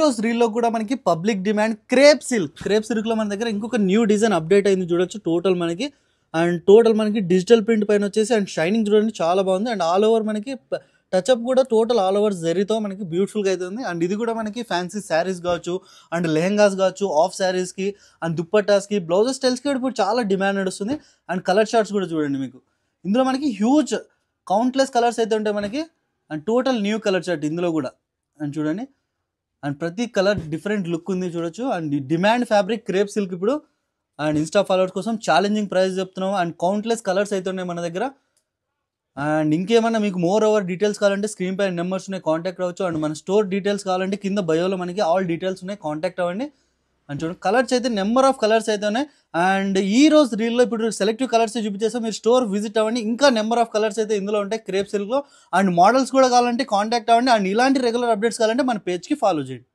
రోజు రీల్లో కూడా మనకి పబ్లిక్ డిమాండ్ క్రేప్ సిల్క్లో మన దగ్గర ఇంకొక న్యూ డిజైన్ అప్డేట్ అయింది చూడొచ్చు. టోటల్ మనకి డిజిటల్ ప్రింట్ పైన వచ్చేసి అండ్ షైనింగ్ చూడండి చాలా బాగుంది. అండ్ ఆల్ ఓవర్ మనకి టచ్అప్ కూడా టోటల్ ఆల్ ఓవర్ జరీతో మనకి బ్యూటిఫుల్గా అవుతుంది. అండ్ ఇది కూడా మనకి ఫ్యాన్సీ శారీస్ కావచ్చు, అండ్ లెహెంగాస్ కావచ్చు, ఆఫ్ శారీస్కి అండ్ దుప్పటాస్కి, బ్లౌజెస్ స్టైల్స్కి ఇప్పుడు చాలా డిమాండ్ నడుస్తుంది. అండ్ కలర్ షార్ట్స్ కూడా చూడండి మీకు ఇందులో మనకి హ్యూజ్ కౌంట్లెస్ కలర్స్ అయితే ఉంటాయి మనకి. And total new colour chart ఇందులో కూడా అండ్ చూడండి. అండ్ ప్రతి కలర్ డిఫరెంట్ లుక్ ఉంది చూడొచ్చు. And demand fabric crepe silk ఇప్పుడు అండ్ ఇన్స్టా ఫాలోవర్స్ కోసం ఛాలెంజింగ్ ప్రైస్ చెప్తున్నాం. అండ్ కౌంట్లెస్ కలర్స్ అయితే ఉన్నాయి మన దగ్గర. అండ్ ఇంకేమన్నా మీకు మోర్ ఓవర్ డీటెయిల్స్ కావాలంటే స్క్రీన్ పై నెంబర్స్ ఉన్నాయి, కాంటాక్ట్ అవ్వచ్చు. అండ్ మన స్టోర్ డీటెయిల్స్ కావాలంటే కింద బయోలో మనకి ఆల్ డీటెయిల్స్ ఉన్నాయి, కాంటాక్ట్ అవ్వండి. అండ్ చూడండి కలర్స్ అయితే నెంబర్ ఆఫ్ కలర్స్ అయితే ఉన్నాయి. అండ్ ఈ రోజు రీల్లో ఇప్పుడు సెలెక్టివ్ కలర్స్ చూపించేస్తే మీరు స్టోర్ విజిట్ అవ్వండి. ఇంకా నెంబర్ ఆఫ్ కలర్స్ అయితే ఇందులో ఉంటాయి క్రేప్ సిల్క్లో. అండ్ మోడల్స్ కూడా కావాలంటే కాంటాక్ట్ అవ్వండి. అండ్ ఇలాంటి రెగ్యులర్ అప్డేట్స్ కావాలంటే మన పేజ్కి ఫాలో చేయండి.